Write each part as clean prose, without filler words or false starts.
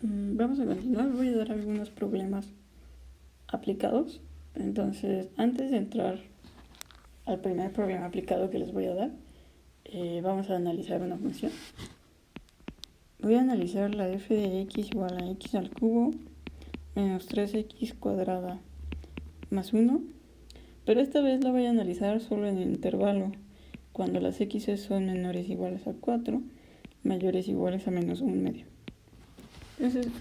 Vamos a continuar, voy a dar algunos problemas aplicados. Entonces, antes de entrar al primer problema aplicado que les voy a dar, vamos a analizar una función. Voy a analizar la f de x igual a x al cubo menos 3x cuadrada más 1, pero esta vez la voy a analizar solo en el intervalo, cuando las x son menores o iguales a 4, mayores o iguales a menos 1/2. Entonces,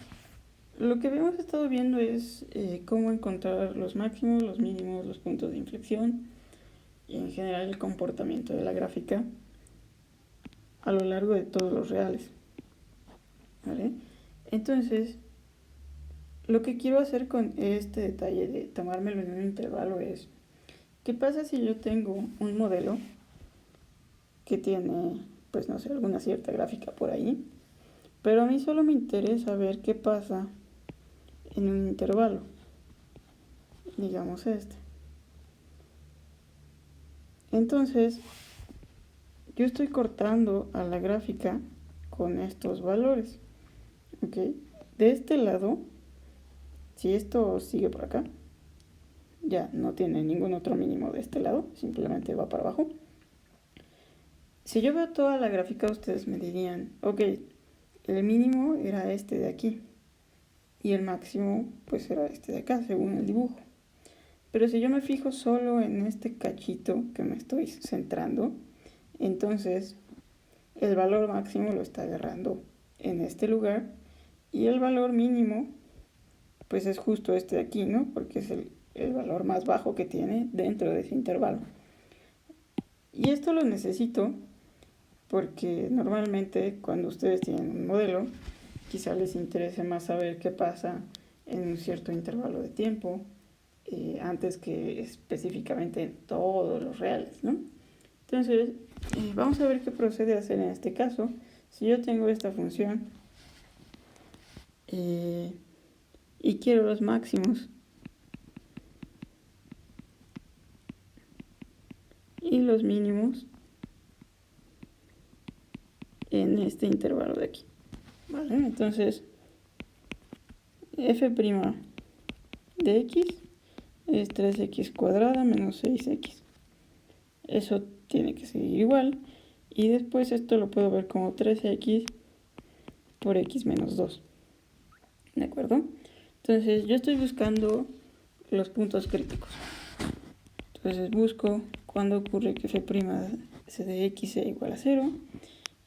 lo que habíamos estado viendo es cómo encontrar los máximos, los mínimos, los puntos de inflexión y en general el comportamiento de la gráfica a lo largo de todos los reales. ¿Vale? Entonces, lo que quiero hacer con este detalle de tomármelo en un intervalo es, ¿qué pasa si yo tengo un modelo que tiene, pues no sé, alguna cierta gráfica por ahí, pero a mí solo me interesa ver qué pasa en un intervalo, digamos este? Entonces, yo estoy cortando a la gráfica con estos valores, ¿ok? De este lado, si esto sigue por acá, ya no tiene ningún otro mínimo de este lado, simplemente va para abajo. Si yo veo toda la gráfica, ustedes me dirían, ok, el mínimo era este de aquí y el máximo pues era este de acá, según el dibujo. Pero si yo me fijo solo en este cachito que me estoy centrando, entonces el valor máximo lo está agarrando en este lugar y el valor mínimo pues es justo este de aquí, ¿no? Porque es el valor más bajo que tiene dentro de ese intervalo. Y esto lo necesito porque normalmente cuando ustedes tienen un modelo, quizá les interese más saber qué pasa en un cierto intervalo de tiempo, antes que específicamente en todos los reales, ¿no? Entonces, vamos a ver qué procede a hacer en este caso. Si yo tengo esta función y quiero los máximos y los mínimos en este intervalo de aquí, ¿vale? Entonces, f' de x es 3x cuadrada menos 6x. Eso tiene que seguir igual. Y después esto lo puedo ver como 3x por x menos 2. ¿De acuerdo? Entonces yo estoy buscando los puntos críticos. Entonces busco cuándo ocurre que f' de x sea igual a 0.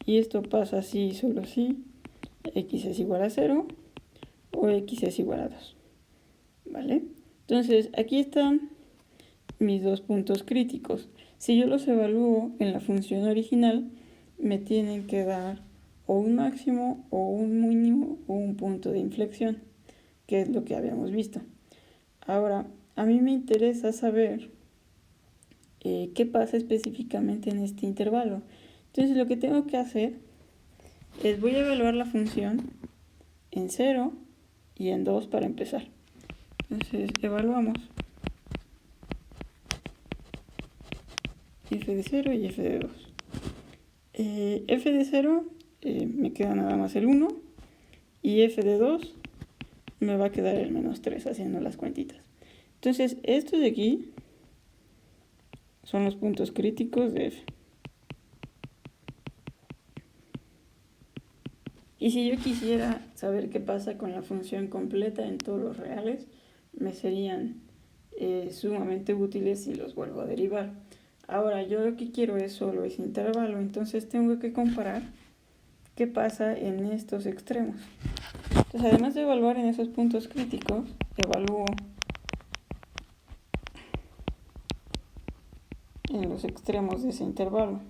Y esto pasa si solo si x es igual a 0 o x es igual a 2. ¿Vale? Entonces aquí están mis dos puntos críticos. Si yo los evalúo en la función original, me tienen que dar o un máximo o un mínimo o un punto de inflexión, que es lo que habíamos visto. Ahora, a mí me interesa saber qué pasa específicamente en este intervalo. Entonces lo que tengo que hacer es voy a evaluar la función en 0 y en 2 para empezar. Entonces evaluamos f de 0 y f de 2. F de 0 me queda nada más el 1 y f de 2 me va a quedar el menos 3 haciendo las cuentitas. Entonces estos de aquí son los puntos críticos de f. Y si yo quisiera saber qué pasa con la función completa en todos los reales, me serían sumamente útiles si los vuelvo a derivar. Ahora, yo lo que quiero es solo ese intervalo, entonces tengo que comparar qué pasa en estos extremos. Entonces, además de evaluar en esos puntos críticos, evalúo en los extremos de ese intervalo.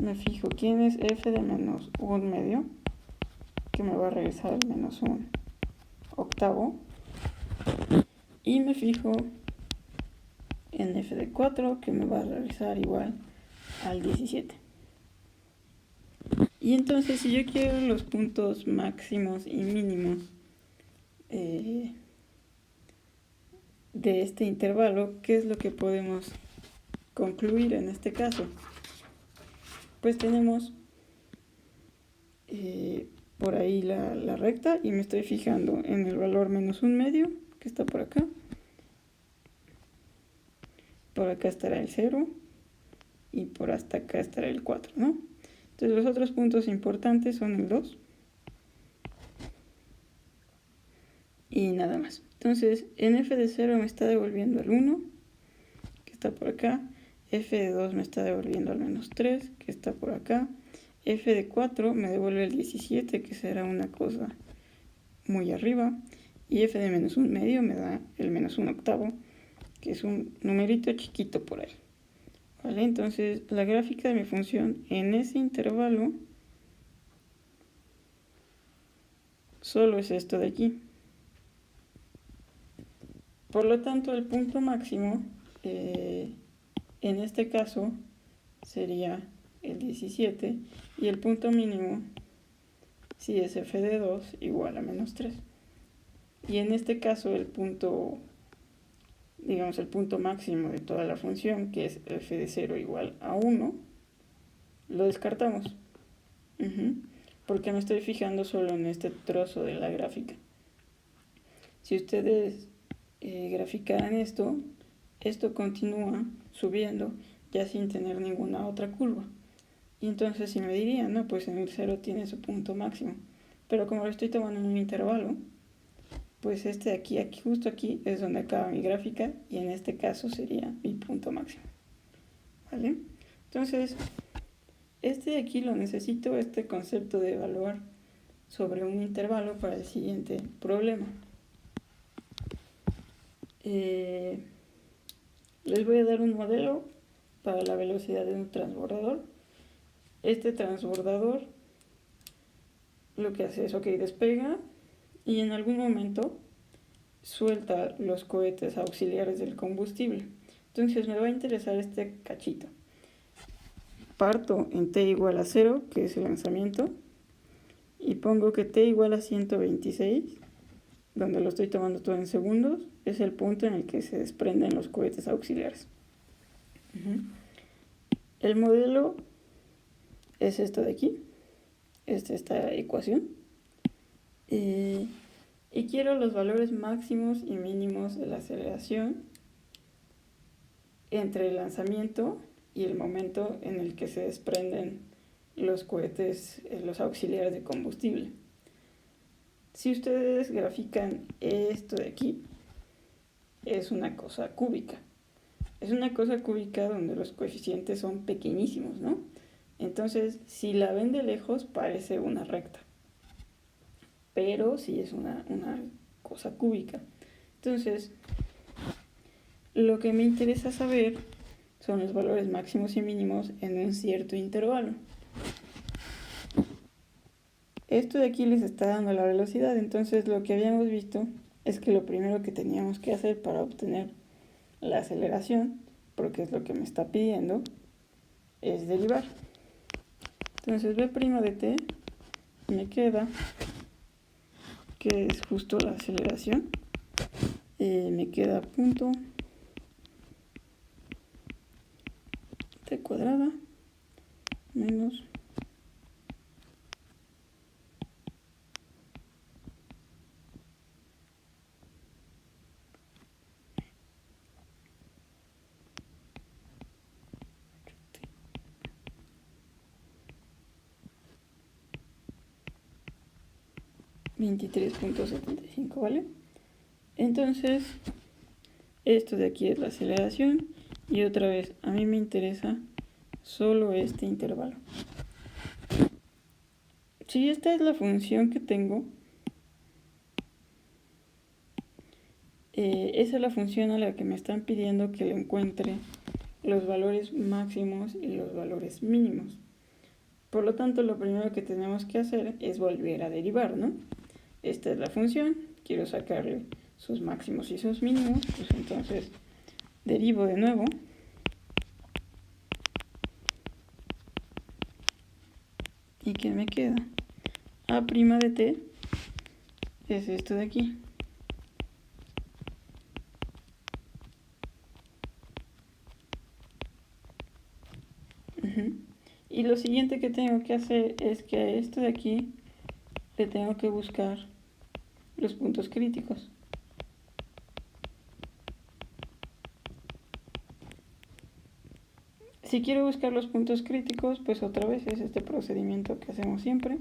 Me fijo quién es f de menos 1/2, que me va a regresar el menos 1/8. Y me fijo en f de 4, que me va a regresar igual al 17. Y entonces, si yo quiero los puntos máximos y mínimos de este intervalo, ¿qué es lo que podemos concluir en este caso? pues tenemos por ahí la recta, y me estoy fijando en el valor menos 1/2, que está por acá. Por acá estará el 0 y por hasta acá estará el 4, ¿no? Entonces los otros puntos importantes son el 2 y nada más. Entonces en f de 0 me está devolviendo el 1, que está por acá. F de 2 me está devolviendo al menos 3, que está por acá. F de 4 me devuelve el 17, que será una cosa muy arriba. Y f de menos 1/2 me da el menos 1/8, que es un numerito chiquito por ahí. ¿Vale? Entonces la gráfica de mi función en ese intervalo solo es esto de aquí. Por lo tanto, el punto máximo en este caso sería el 17, y el punto mínimo si es f de 2 igual a menos 3. Y en este caso el punto, digamos el punto máximo de toda la función, que es f de 0 igual a 1, lo descartamos. Porque me estoy fijando solo en este trozo de la gráfica. Si ustedes graficaran esto continúa subiendo ya sin tener ninguna otra curva. Y entonces si me dirían, no, pues en el 0 tiene su punto máximo. Pero como lo estoy tomando en un intervalo, pues este de aquí, justo aquí es donde acaba mi gráfica, y en este caso sería mi punto máximo. ¿Vale? Entonces, este de aquí lo necesito, este concepto de evaluar sobre un intervalo, para el siguiente problema. Les voy a dar un modelo para la velocidad de un transbordador. Este transbordador lo que hace es, despega y en algún momento suelta los cohetes auxiliares del combustible. Entonces me va a interesar este cachito. Parto en t igual a 0, que es el lanzamiento, y pongo que t igual a 126, donde lo estoy tomando todo en segundos, es el punto en el que se desprenden los cohetes auxiliares. El modelo es esto de aquí, esta ecuación, y quiero los valores máximos y mínimos de la aceleración entre el lanzamiento y el momento en el que se desprenden los cohetes, los auxiliares de combustible. Si ustedes grafican esto de aquí, es una cosa cúbica. Es una cosa cúbica donde los coeficientes son pequeñísimos, ¿no? Entonces, si la ven de lejos, parece una recta. Pero sí es una cosa cúbica. Entonces, lo que me interesa saber son los valores máximos y mínimos en un cierto intervalo. Esto de aquí les está dando la velocidad, entonces lo que habíamos visto es que lo primero que teníamos que hacer para obtener la aceleración, porque es lo que me está pidiendo, es derivar. Entonces b' de t me queda, que es justo la aceleración, me queda punto t cuadrada menos (23.75), ¿vale? Entonces, esto de aquí es la aceleración, y otra vez, a mí me interesa solo este intervalo. Si esta es la función que tengo, esa es la función a la que me están pidiendo que le encuentre los valores máximos y los valores mínimos. Por lo tanto, lo primero que tenemos que hacer es volver a derivar, ¿no? Esta es la función, quiero sacarle sus máximos y sus mínimos, pues entonces derivo de nuevo. ¿Y qué me queda? A' de t es esto de aquí. Y Y lo siguiente que tengo que hacer es que a esto de aquí le tengo que buscar los puntos críticos. Si quiero buscar los puntos críticos, pues otra vez es este procedimiento que hacemos siempre.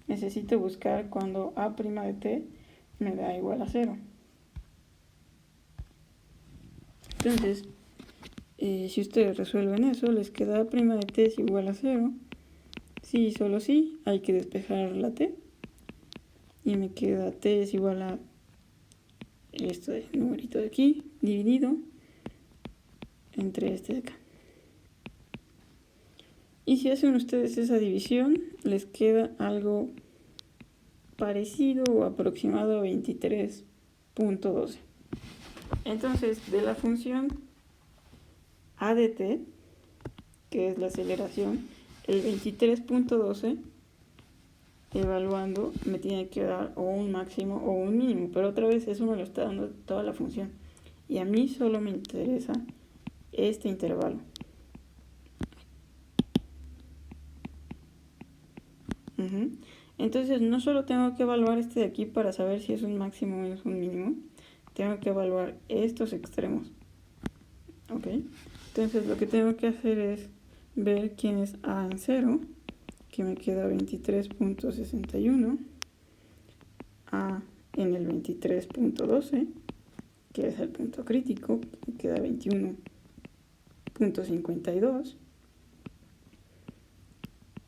Necesito buscar cuando a' de t me da igual a 0. Entonces, si ustedes resuelven eso, les queda a' de t es igual a 0. Sí, solo sí, hay que despejar la t. Y me queda t es igual a este numerito de aquí, dividido entre este de acá. Y si hacen ustedes esa división, les queda algo parecido o aproximado a 23.12. Entonces, de la función a de t, que es la aceleración, el 23.12, evaluando, me tiene que dar o un máximo o un mínimo, pero otra vez eso me lo está dando toda la función. Y a mí solo me interesa este intervalo. Entonces no solo tengo que evaluar este de aquí para saber si es un máximo o es un mínimo, tengo que evaluar estos extremos. ¿Ok? Entonces lo que tengo que hacer es ver quién es a en 0, que me queda 23.61, a en el 23.12, que es el punto crítico, que me queda 21.52,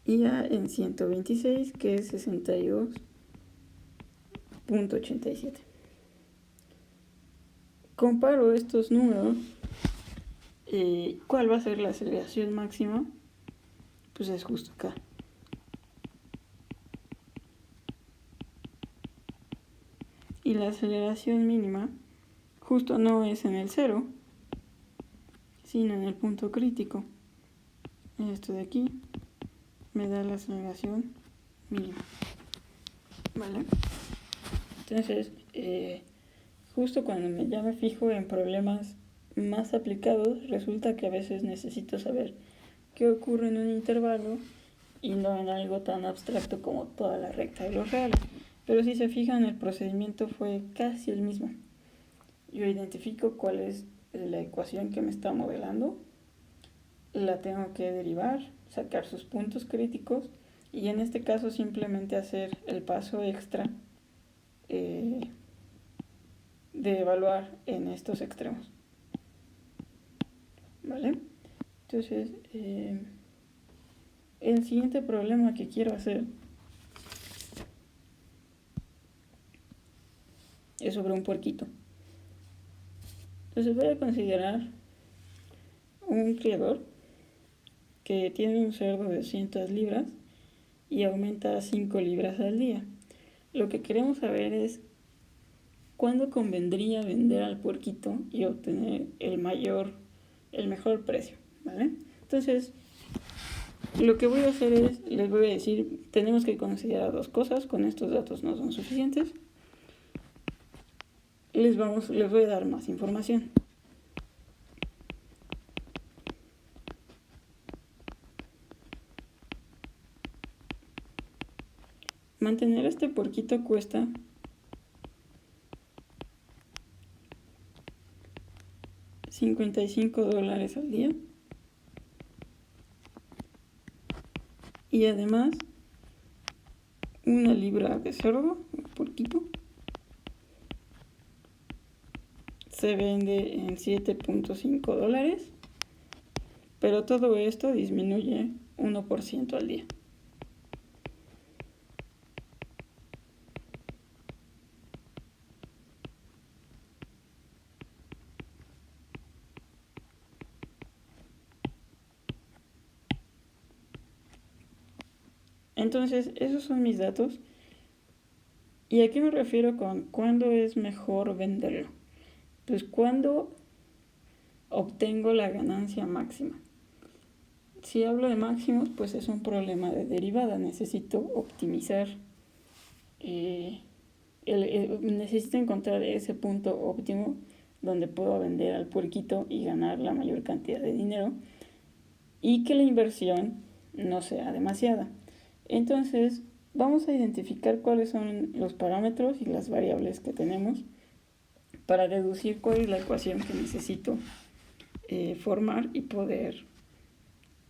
y a en 126, que es 62.87. Comparo estos números. ¿Cuál va a ser la aceleración máxima? Pues es justo acá. Y la aceleración mínima justo no es en el 0, sino en el punto crítico. Esto de aquí me da la aceleración mínima. ¿Vale? Entonces, justo cuando ya me fijo en problemas más aplicados, resulta que a veces necesito saber qué ocurre en un intervalo y no en algo tan abstracto como toda la recta de los reales. Pero si se fijan, el procedimiento fue casi el mismo. Yo identifico cuál es la ecuación que me está modelando, la tengo que derivar, sacar sus puntos críticos y en este caso simplemente hacer el paso extra de evaluar en estos extremos. ¿Vale? Entonces, el siguiente problema que quiero hacer es sobre un puerquito. Entonces voy a considerar un criador que tiene un cerdo de 200 libras y aumenta a 5 libras al día. Lo que queremos saber es cuándo convendría vender al puerquito y obtener el mejor precio, ¿vale? Entonces, lo que voy a hacer es, les voy a decir, tenemos que considerar dos cosas, con estos datos no son suficientes. Les voy a dar más información. Mantener este puerquito cuesta $55 al día. Y además, una libra de cerdo, un puerquito, se vende en $7.5, pero todo esto disminuye 1% al día. Entonces, esos son mis datos. ¿Y a qué me refiero con cuándo es mejor venderlo? Pues cuando obtengo la ganancia máxima. Si hablo de máximos, pues es un problema de derivada. Necesito optimizar, necesito encontrar ese punto óptimo donde puedo vender al puerquito y ganar la mayor cantidad de dinero y que la inversión no sea demasiada. Entonces, vamos a identificar cuáles son los parámetros y las variables que tenemos para deducir cuál es la ecuación que necesito formar y poder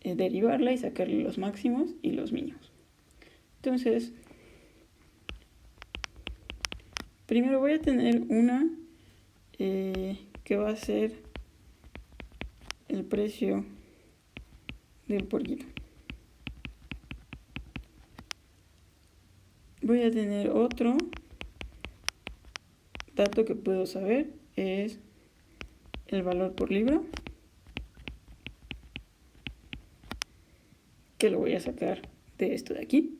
derivarla y sacarle los máximos y los mínimos. Entonces, primero voy a tener una que va a ser el precio del puerquito. Voy a tener otro dato que puedo saber, es el valor por libra, que lo voy a sacar de esto de aquí.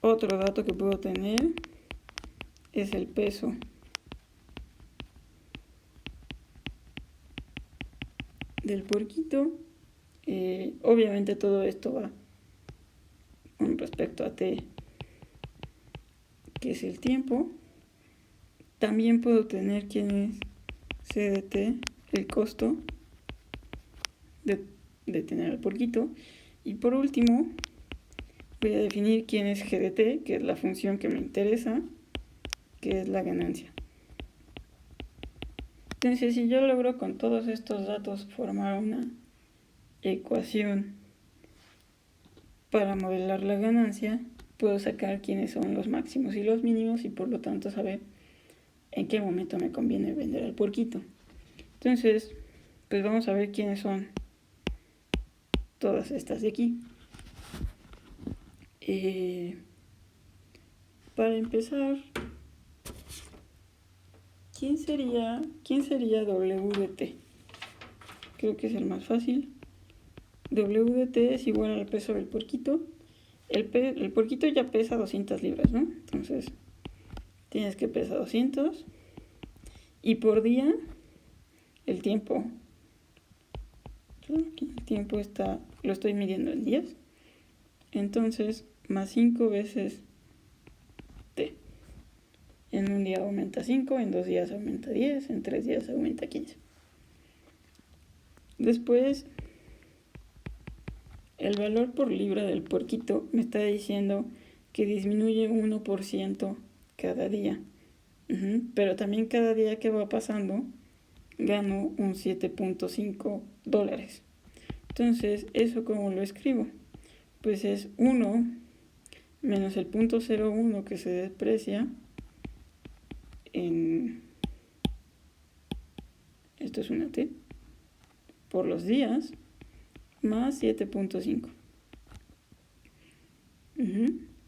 Otro dato que puedo tener es el peso del puerquito. Obviamente todo esto va con respecto a t, que es el tiempo. También puedo tener quién es c de t, el costo de tener al puerquito. Y por último, voy a definir quién es g de t, que es la función que me interesa, que es la ganancia. Entonces, si yo logro con todos estos datos formar una ecuación para modelar la ganancia, puedo sacar quiénes son los máximos y los mínimos y por lo tanto saber en qué momento me conviene vender al puerquito. Entonces, pues vamos a ver quiénes son todas estas de aquí. Para empezar, ¿quién sería W de t? Creo que es el más fácil. W de t es igual al peso del puerquito. El puerquito ya pesa 200 libras, ¿no? Entonces, tienes que pesar 200. Y por día, el tiempo. El tiempo lo estoy midiendo en días. Entonces, más 5 veces t. En un día aumenta 5, en 2 días aumenta 10, en 3 días aumenta 15. Después, el valor por libra del puerquito me está diciendo que disminuye 1% cada día. Pero también cada día que va pasando, gano un 7.5 dólares. Entonces, ¿eso cómo lo escribo? Pues es 1 menos el 0.01 que se deprecia en... Esto es una T. Por los días, más 7.5.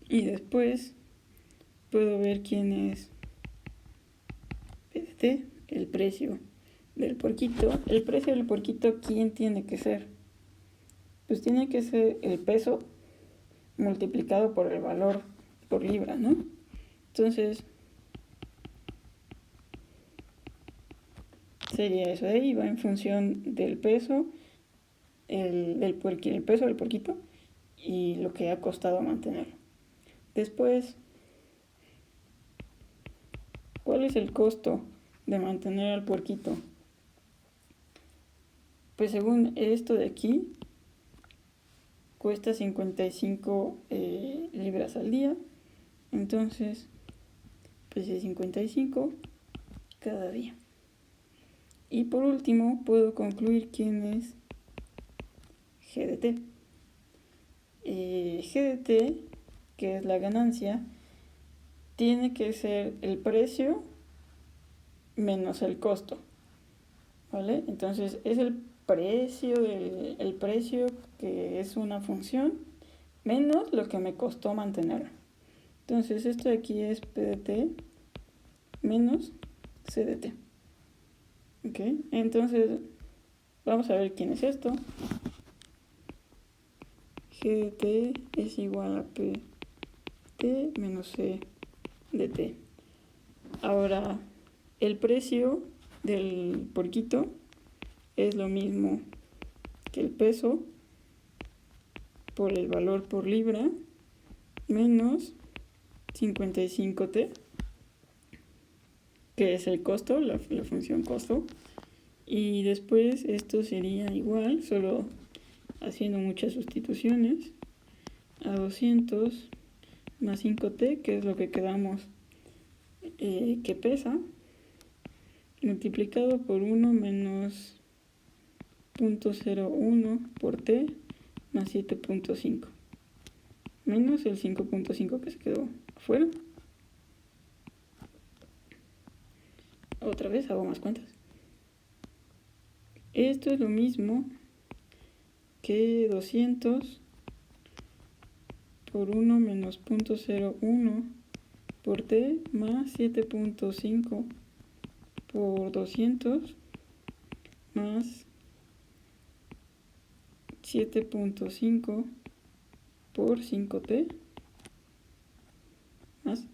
Y después puedo ver quién es PDT, el precio del puerquito. El precio del puerquito, ¿quién tiene que ser? Pues tiene que ser el peso multiplicado por el valor por libra, ¿no? Entonces, sería eso de ahí, va en función del peso, el peso del puerquito y lo que ha costado mantenerlo. Después, ¿cuál es el costo de mantener al puerquito? Pues según esto de aquí, cuesta 55 libras al día. Entonces, pues es 55 cada día. Y por último, puedo concluir quién es GDT. GDT, que es la ganancia, tiene que ser el precio menos el costo, ¿vale? Entonces es el precio que es una función menos lo que me costó mantenerlo. Entonces esto de aquí es PDT menos CDT. ¿Ok? Entonces vamos a ver quién es esto. GDT es igual a PT menos CDT. Ahora, el precio del puerquito es lo mismo que el peso por el valor por libra menos 55t, que es el costo, la función costo. Y después esto sería igual, solo haciendo muchas sustituciones, a 200 más 5t, que es lo que quedamos que pesa, multiplicado por 1 menos 0.01 por t más 7.5, menos el 5.5 que se quedó afuera. Otra vez hago más cuentas. Esto es lo mismo que 200 por 1 menos 0.01 por t más 7.5 por 200 más 7.5 por 5t más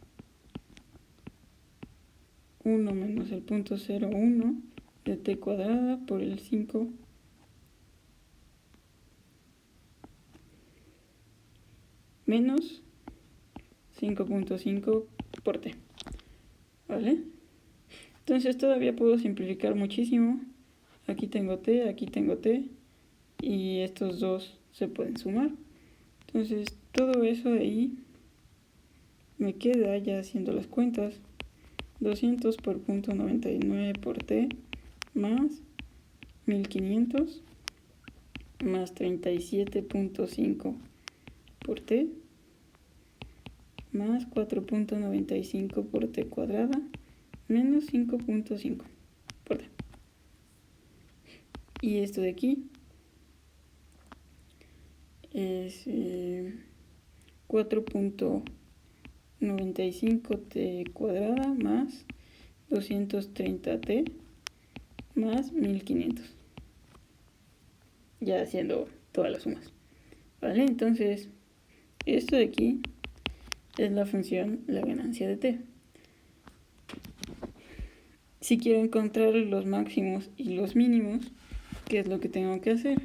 1 menos el 0.01 de t cuadrada por el 5 menos 5.5 por t, ¿vale? Entonces todavía puedo simplificar muchísimo. Aquí tengo t, y estos dos se pueden sumar. Entonces todo eso de ahí me queda, ya haciendo las cuentas, 200 por 0.99 por t más 1500 más 37.5 por t más 4.95 por t cuadrada menos 5.5 por t. Y esto de aquí es 4.95t cuadrada más 230t más 1500. Ya haciendo todas las sumas. ¿Vale? Entonces, esto de aquí es la función la ganancia de t. Si quiero encontrar los máximos y los mínimos, ¿qué es lo que tengo que hacer?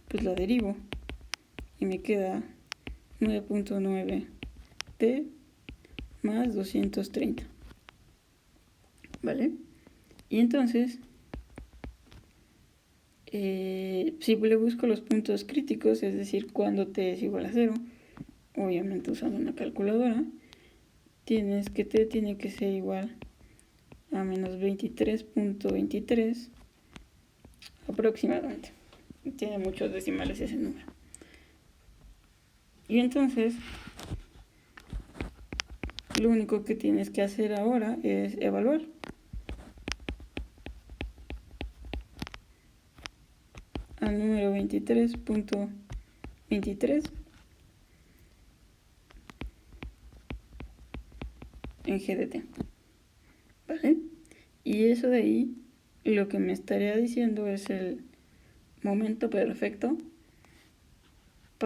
Pues la derivo y me queda 9.9t más 230. ¿Vale? Y entonces, si le busco los puntos críticos, es decir, cuando t es igual a 0, obviamente usando una calculadora, tienes que t tiene que ser igual a menos 23.23 aproximadamente. Tiene muchos decimales ese número. Y entonces, lo único que tienes que hacer ahora es evaluar. Al número 23.23 en GDT. ¿Vale? Y eso de ahí, lo que me estaría diciendo es el momento perfecto